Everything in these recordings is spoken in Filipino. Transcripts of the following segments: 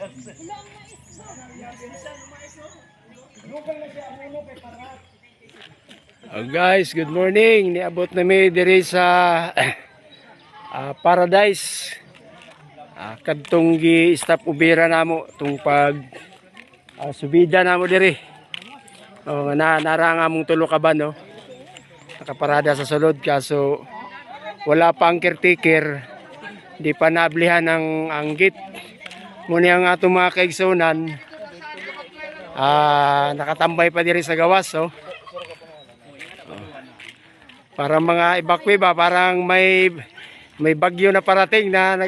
Oh guys, good morning. Niabot na mi diri sa Paradise. Kadtong gi-stop ubira namo tung pag subida namo diri. Oh, narang among tulo ka ba no. Nakaparada sa sulod kaso wala pa ang caretaker. Di pa nablihan ang gate. Muna ang atong mga kaigsunan. Nakatambay pa diri sa gawas oh. Para mga evacuee ba, parang may bagyo na parating na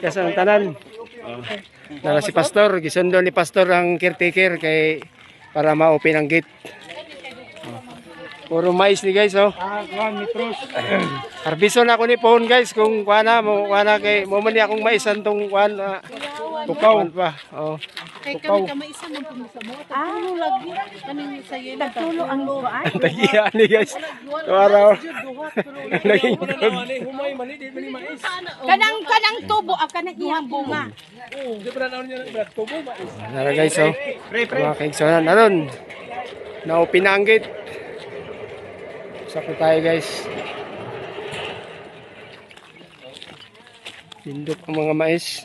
kasang tanan. Nara si pastor, gisundo ni pastor ang caretaker kay para ma-open ang gate. Puro mais ni guys oh. Metros. Harbison ako ni pohon guys kung kuana kay mo man ni akong maisan tong kuan tukaw pa. Oh. Kay kami kamaisan man pud sa mo. Ano lagi kaning sayo nagtulo ang lugaan. Tagiya ni guys. Araw. Naging humay man di mais. Kanang tubo kanang iyang bunga. Di pa na niya tubo mais. Nara guys oh. Mga kaigsunan aron. Na-open na ang gate. Sakto tayo guys. Pindot ang mga mais.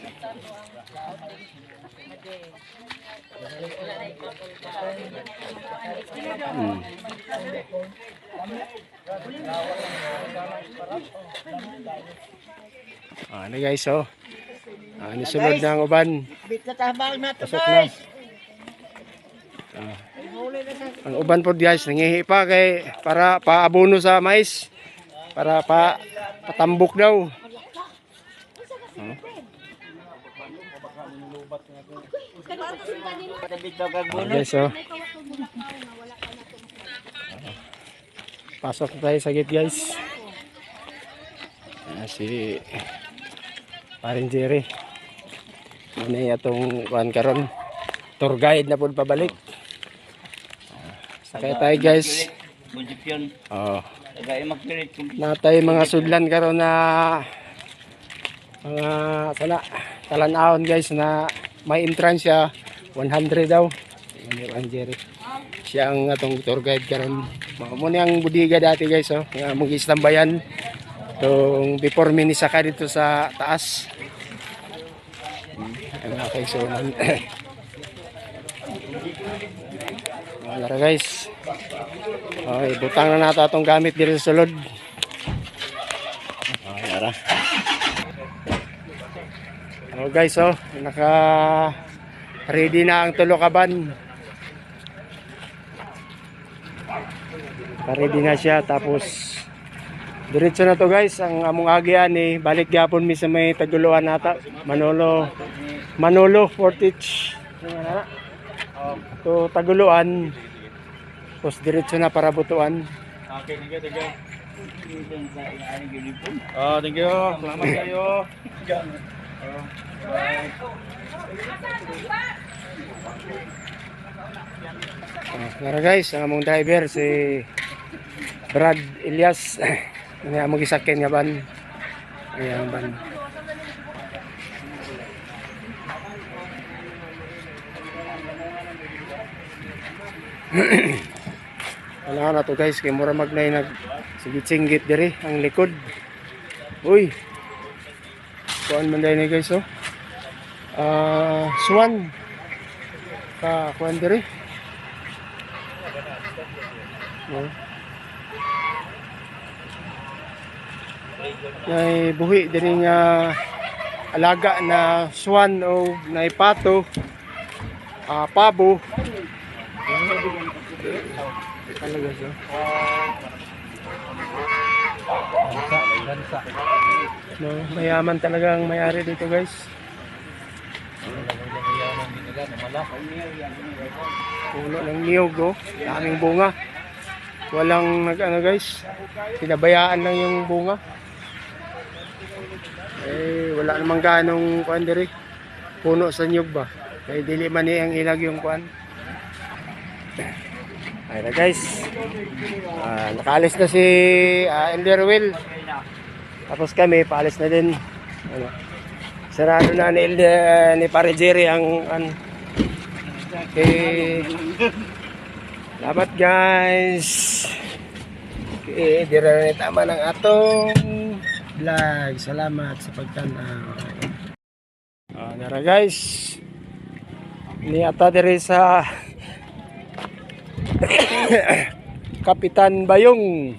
Ano guys oh. Ano sulod ng uban. Pasok na. Ang uban po guys, nangihi pa kay para paabono sa mais. Para patambok daw. Guys oh. Pasok tayo sa gate guys. Si Paring Jerry. Ano itong kuhan karon. Tour guide na po pabalik. Sakay tayo guys. Natay mga sudlan karon na mga talan-ahon guys na may entrance siya 100 daw. Ano Jerry. Siya ang atong tour guide karon. Muna ang budiga dati guys oh. Nga mag-istambayan. Itong before minisaka dito sa taas. Ang aking sunan. Wala guys. Okay, butang na nato itong gamit dito sa sulod. Wala. Oh guys oh, naka ready na ang tulokaban. Ready na siya tapos diretso na to guys ang among agian ni balik gyapon mi sa may Taguluan nata Manolo Fortich to Taguluan tapos diretso na para Butuan. Okay, thank you. Thank you. Salamat kayo. Nara guys, ang among driver si Brad Elias. Nga mag-isakin nga ban. Ayan ban. Wala na to guys, kay mura magnay nag sigit-singgit diri ang likod. Uy. Kuan man dai ni guys oh. Swan. Kuan diri. Oh. Nay buhi diri nga alaga na swan o naipato pabo talaga siya no, mayaman talagang may-ari dito guys. Puno ng niyog oh, daming bunga, walang nag-ano guys, pinabayaan lang yung bunga. Wala namang ganong kuan diri. Puno sa nyug ba. Kaya dili man ni ang ilag yung kuan. Ayun na guys. Nakaalis na si Elder Will. Tapos kami paalis na din. Ano. Sarado na ni Pare Jerry ang okay. Salamat guys. Okay, dira na tama ng atong vlog. Salamat sa pagtanaw. Nara guys. Ni ata diri sa Kapitan Bayong.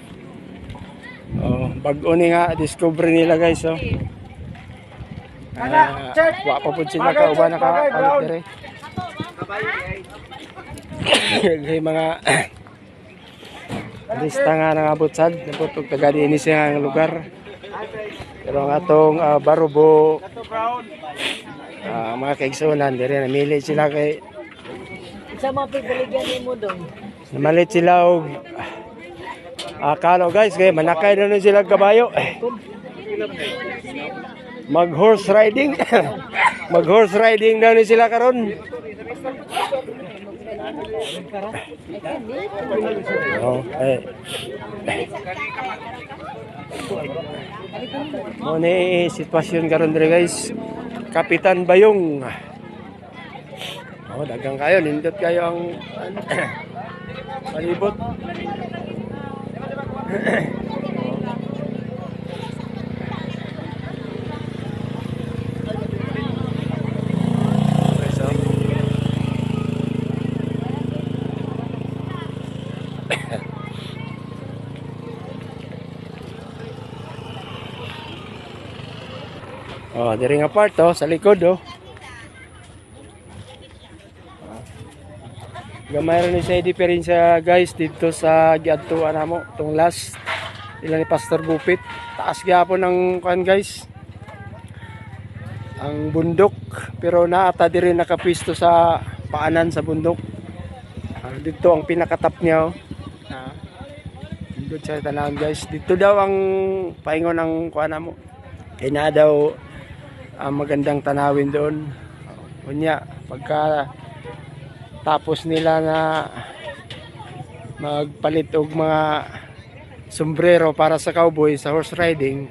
Bag-o ni nga discover nila guys, oh. Wa pa pud sila ka uban naka dire. Kay mga lista nga nangabot sad, naputog taga dinhi siya nga lugar. Pero ang atong Barubo mga kaigsunan dire namili sila kay Sa mga pipiligyan mo doon. namalit sila og kalo guys kay manakay na nun sila kabayo. Mag horse riding. Mag horse riding daw ni sila karon. Mo ni sitwasyon karon dire guys. Kapitan Bayong. Dagang kayo, nindot kayo ang palibot. Diri nga part sa likod gamay rin sa diferensya guys dito sa giadtuan namo tong last ila ni Pastor Gupit. Taas gyapon ang kuan guys. Ang bundok pero naata diri nakapisto sa paanan sa bundok. Dito ang pinakatap niya dito sa tanan guys. Dito daw ang paingon ng kuan namo. Kaya na daw magandang tanawin doon. Unya pagka tapos nila na magpalit og mga sombrero para sa cowboy sa horse riding,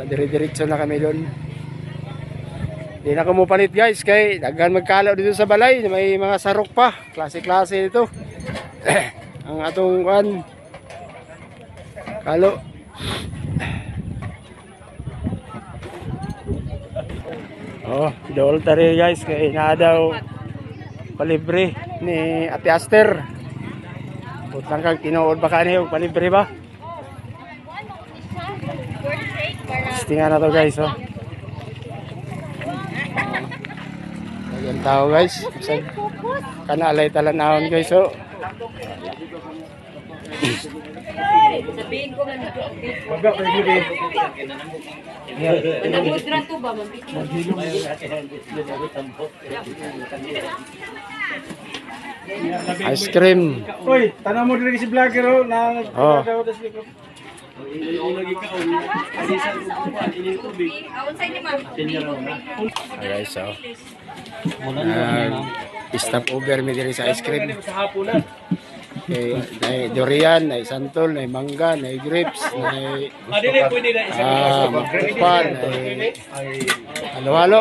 dire-diretso na kami doon. Di na ko mo palit guys kay daghan magkalaw dito sa balay, may mga sarok pa, klase-klase ito. Ang atong kan kalo dol tari guys kay na daw palibre ni Ate Aster. Butang kang tinuod ba kaniyo palibre ba? Tingnan na to guys Ayan tao guys. Kanalay talanahon guys Sabihin ko nga Baga pwede. nagmudra to ba? Ice cream. Oy, tanong mo diri si vlogger na Oh. Guys, stop over mi diri sa ice cream. Sa hapunan. May durian, may santol, may mangga, may grapes, may Dili pwede na isa. magkupan, may halo-halo.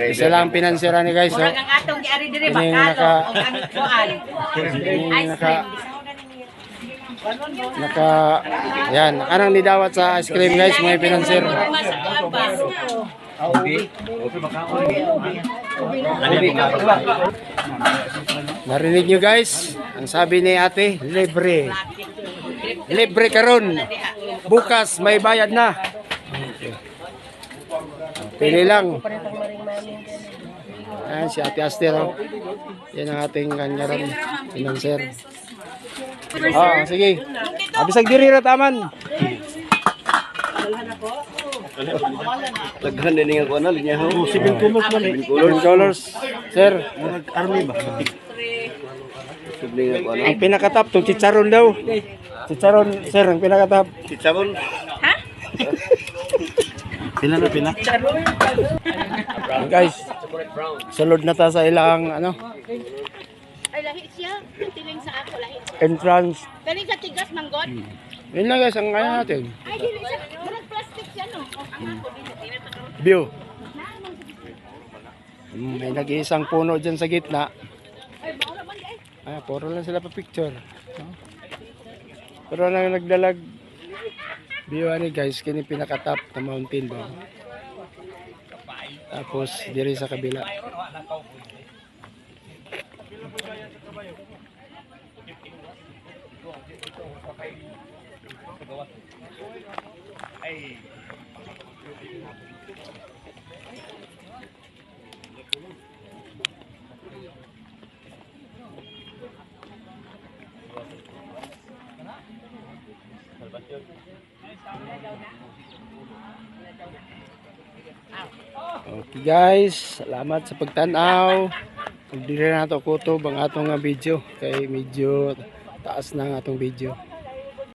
Isa lang pinansira ni guys. Murag ang atong giari dire ba? Ini Kalo naka- o ang kuan. Yan, anang nidawat sa ice cream guys, may pinansir. Mas kuan ba? Narinig nyo guys, ang sabi ni ate, libre. Libre karon. Bukas may bayad na. Pili lang. Ayan si Ate Aster. Yan ang ating kanyaran. Financer. Sige. Abisag diri ra taman. Daghan din nga kuan linya ho. Colors. Sir, Army ba? ang pinakatap tong chicharon daw. Chicharon, sir, ang pinakatap. Chicharon. Ha? Pila na pila? Guys, sulod na ta sa ilang Ay lahi siya. Tiling sa ako lahi. entrance. Galing sa tigas manggod. Yun lang guys, ang kaya natin. Ay, dili siya. Murag plastic siya, no? View. May nag-iisang puno dyan sa gitna. Ay, puro lang sila pa picture. Pero lang nagdalag. View ani guys, kini pinaka-top na mountain ba. Tapos diri sa kabila. Okay guys, salamat sa pagtanaw. Pagdiri na ito kutob ang atong video kay medyo taas na ang atong video.